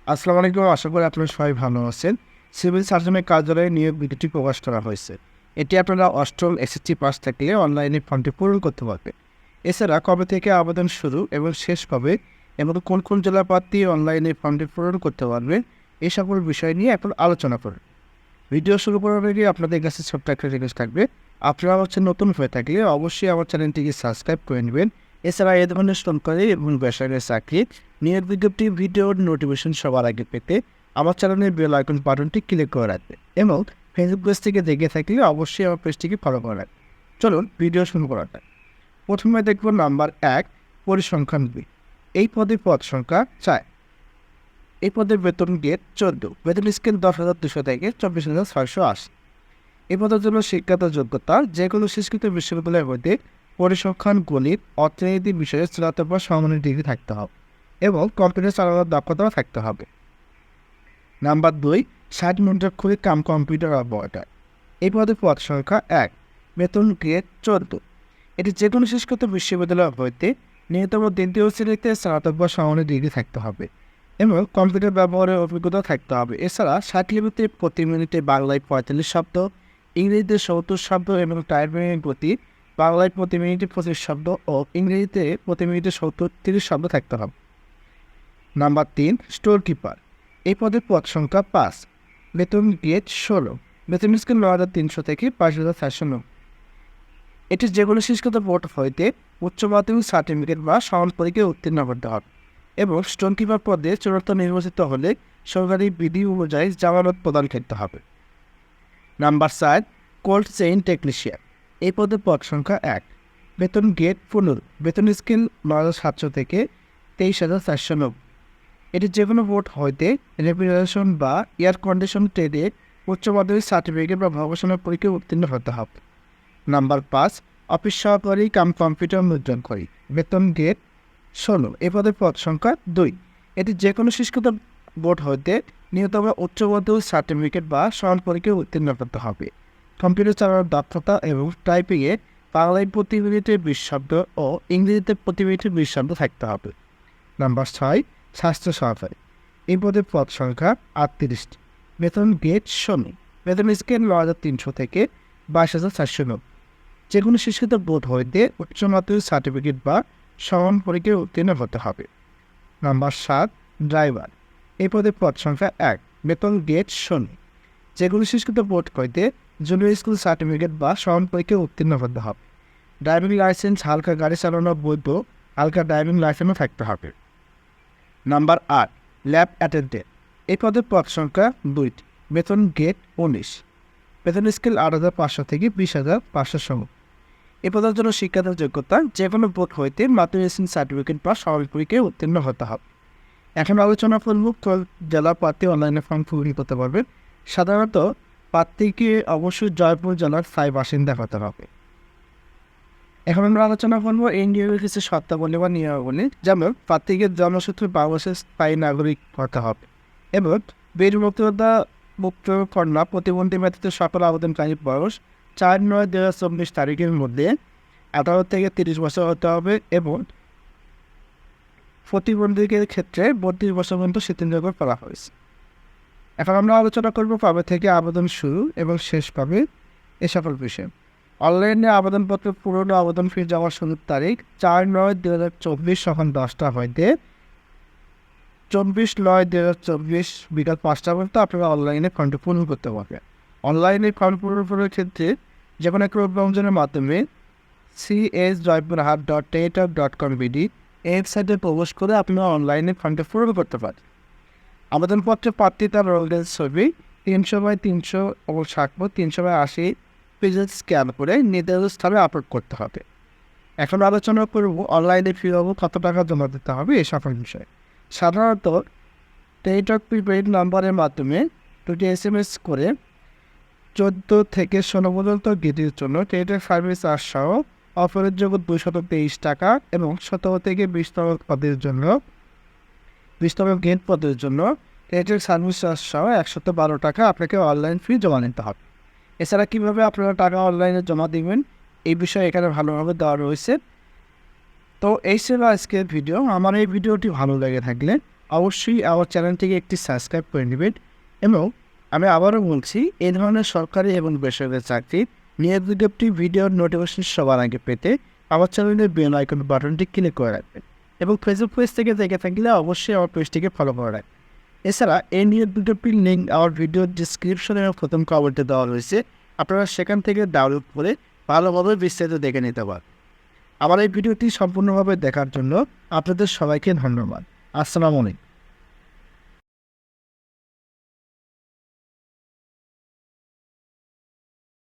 আসসালামু আলাইকুম। আশা করি আপনারা সবাই ভালো আছেন। সিভিল সার্জনের কার্যালয়ে নিয়োগ বিজ্ঞপ্তি প্রকাশ করা হয়েছে। এটি আপনারা অষ্টম এসএসসি পাস থাকলে অনলাইনে ফর্মটি পূরণ করতে পারবেন। এছাড়া কবে থেকে আবেদন শুরু এবং শেষ কবে এবং কোন কোন জেলার প্রার্থী অনলাইনে ফর্মটি পূরণ করতে পারবেন এই সকল বিষয় নিয়ে এখন আলোচনা করুন। ভিডিও শুরু করার আগে আপনাদের কাছে ছোট্ট একটা রিকোয়েস্ট থাকবে। আপনারা নতুন হয়ে থাকলে অবশ্যই আমার চ্যানেলটিকে সাবস্ক্রাইব করে নেবেন। এছাড়া এই ধরনের সরকারি এবং বেসরকারি চাকরি নিয়োগ বিজ্ঞপ্তি ভিডিওর নোটিফিকেশন সবার আগে পেতে আমার চ্যানেলের বেল আইকন বাটনটি ক্লিক করে রাখবে এবং ফেসবুক পেজ থেকে দেখে থাকলে অবশ্যই আমার পেজটিকে ফলো করে রাখবে। চলুন ভিডিও শুরু করা যাক। প্রথমে দেখব নাম্বার 1, পরিসংখ্যান বি। এই পদে পদ সংখ্যা 4। এই পদের বেতন গেট 14, বেতন স্কেল 10,200 থেকে 24,680। এই পদের জন্য শিক্ষাগত যোগ্যতা যে কোনো স্বীকৃত বিশ্ববিদ্যালয়ের মধ্যে পরিসংখ্যান, গণিত, অর্থনীতি বিষয়ে স্নাতক বা সমমানের ডিগ্রি থাকতে হবে এবং কম্পিউটার চালানোর দক্ষতাও থাকতে হবে। নাম্বার 2, 60 মিনিটের খুবই কম্পিউটার অপারেটর। এই পদের পদ সংখ্যা 1, বেতন গ্রেড 14। এটি যে কোনো স্বীকৃত বিশ্ববিদ্যালয় হইতে ন্যূনতম 3য় শ্রেণীতে স্নাতক বা সমমানের ডিগ্রি থাকতে হবে এবং কম্পিউটার ব্যবহারের অভিজ্ঞতা থাকতে হবে। এছাড়া 60 লিপিতে প্রতি মিনিটে বাংলায় 45 শব্দ, ইংরেজিতে 70 শব্দ এবং টাইপিংয়ের গতি বাংলায় প্রতি মিনিটে 25 শব্দ ও ইংরেজিতে প্রতি মিনিটে 30 শব্দ থাকতে হবে। Number 3, store keeper. এই পদের পদ সংখ্যা 5, বেতন গ্রেড 16, বেতন স্কেল 9,300 থেকে 5,490। এটি যে কোনো স্বীকৃত বোর্ড হইতে উচ্চ মাধ্যমিক সার্টিফিকেট বা সমান পরীক্ষায় উত্তীর্ণ করতে হবে এবং স্টোর কিপার পদে চূড়ান্ত নির্বাচিত হলে সরকারি বিধি অনুযায়ী জামানত প্রদান করতে হবে। Number 4, cold chain technician. এই পদের পদ সংখ্যা 1, বেতন গ্রেড 15, বেতন স্কেল 9,700 থেকে 23,490। এটি যে কোনো বোর্ড হইতে রেফ্রিজারেশন বা এয়ার কন্ডিশন ট্রেডে উচ্চ মাধ্যমিক সার্টিফিকেট বা ভোকেশনাল পরীক্ষায় উত্তীর্ণ হতে হবে। নাম্বার 5, অফিস সহকারী কম্পিউটার মুদ্রণকারী। বেতন গ্রেড 16, এই পদের পদ সংখ্যা 2। এটি যে কোনো স্বীকৃত বোর্ড হইতে ন্যূনতম উচ্চ মাধ্যমিক সার্টিফিকেট বা সমান পরীক্ষায় উত্তীর্ণ করতে হবে। কম্পিউটার চালানোর দক্ষতা এবং টাইপিংয়ে বাংলায় প্রতি মিনিটে 20 শব্দ ও ইংরেজিতে প্রতি মিনিটে 20 শব্দ থাকতে হবে। নাম্বার 6, স্বাস্থ্য সহকারী। এই পদের পদ সংখ্যা 38টি, বেতন গ্রেড 16, বেতন স্কেল 9,300 থেকে 22,490। যে কোনো স্বীকৃত বোর্ড হইতে উচ্চ মাধ্যমিক সার্টিফিকেট বা সমান পরীক্ষায় উত্তীর্ণ হতে হবে। Number 7, driver. এই পদের পদ সংখ্যা 1, বেতন গ্রেড 16, যে কোনো স্বীকৃত বোর্ড হইতে জুনিয়র স্কুল সার্টিফিকেট বা সমান পরীক্ষায় উত্তীর্ণ হতে হবে। ড্রাইভিং লাইসেন্স, হালকা গাড়ি চালানোর বৈধ হালকা ড্রাইভিং লাইসেন্সও থাকতে হবে। Number 8, lab attendant. এই পদের পদ সংখ্যা 2টি, বেতন গ্রেড 19, বেতন স্কেল 8,500 থেকে 20,500। এ পদের জন্য শিক্ষাগত যোগ্যতা যে কোনো বোর্ড হইতে মাধ্যমিক সার্টিফিকেট বা সমান পরীক্ষায় উত্তীর্ণ হতে হবে। এখন আলোচনা করব জেলা প্রার্থী অনলাইনে ফর্ম পূরণ করতে পারবেন। সাধারণত প্রার্থীকে অবশ্যই জয়পুর জেলার স্থায়ী বাসিন্দা হতে হবে। এখন আমরা আলোচনা করবো এই নিয়োগের কিছু শর্তাবলী বা নিয়মাবলী। যেমন প্রার্থীকে জন্মসূত্রে বাংলাদেশের স্থায়ী নাগরিক হতে হবে এবং বেরুমুক্ততা মুক্ত কন্যা প্রতিবন্ধী ব্যতীত সকল আবেদনকারীর বয়স 4/9/2024 তারিখের মধ্যে 18 থেকে 30 বছর হতে হবে এবং প্রতিবন্ধীদের ক্ষেত্রে 32 বছর পর্যন্ত শিথিলযোগ্য করা হয়েছে। এখন আমরা আলোচনা করব কবে থেকে আবেদন শুরু এবং শেষ পাবে এ সকল বিষয়। অনলাইনে আবেদনপত্র পূরণ ও আবেদন ফি জমার শুরুর তারিখ 4/9/2024 সকাল 10টা হইতে 24/9/2024 বিকাল 5টা পর্যন্ত আপনারা অনলাইনে ফর্মটি পূরণ করতে পারবেন। অনলাইনে ফর্ম পূরণের ক্ষেত্রে যে কোনো একটা ওয়েবসাইটের মাধ্যমে csjoypurhat.teletalk.com.bd এই ওয়েবসাইটে প্রবেশ করে আপনারা অনলাইনে ফর্মটি পূরণ করতে পারেন। আবেদনপত্রে প্রার্থী তার রোলের ছবি 300x300 এবং 300x80 পেজে স্ক্যান করে নির্ধারিত স্থানে আপলোড করতে হবে। এখন আলোচনা করব অনলাইনে ফি বাবদ কত টাকা জমা দিতে হবে এই সকল বিষয়ে। সাধারণত টেলিটক প্রিপেইড নাম্বারের মাধ্যমে 2টি SMS করে 14 থেকে 16 পর্যন্ত গেটের জন্য টেলিটক সার্ভিস চার্জ সহ অফারের জন্য 223 টাকা এবং 17 থেকে 20তম পদের জন্য 20তম গেট পদের জন্য টেলিটক সার্ভিস চার্জ সহ 112 টাকা আপনাকে অনলাইন ফি জমা নিতে হবে। এছাড়া কীভাবে আপনারা টাকা অনলাইনে জমা দিবেন এই বিষয়ে এখানে ভালোভাবে দেওয়া রয়েছে। তো এই ছিল আজকের ভিডিও। আমার এই ভিডিওটি ভালো লেগে থাকলে অবশ্যই আমার চ্যানেলটিকে একটি সাবস্ক্রাইব করে নেবেন। এবং আমি আবারও বলছি, এই ধরনের সরকারি এবং বেসরকারি চাকরির নিয়োগ বিজ্ঞপ্তি ভিডিওর নোটিফিকেশন সবার আগে পেতে আমার চ্যানেলের বেল আইকন বাটনটি ক্লিক করে রাখবেন এবং ফেসবুক পেজ থেকে দেখে থাকলে অবশ্যই আমার পেজটিকে ফলো করে রাখবেন। এছাড়া এই নিয়োগ বিজ্ঞপ্তির লিঙ্ক আমার ভিডিওর ডিসক্রিপশনে এবং প্রথম কমেন্টে দেওয়া রয়েছে, আপনারা সেখান থেকে ডাউনলোড করে ভালোভাবে বিস্তারিত দেখে নিতে পারেন। আমার এই ভিডিওটি সম্পূর্ণভাবে দেখার জন্য আপনাদের সবাইকে ধন্যবাদ। আসসালামু আলাইকুম।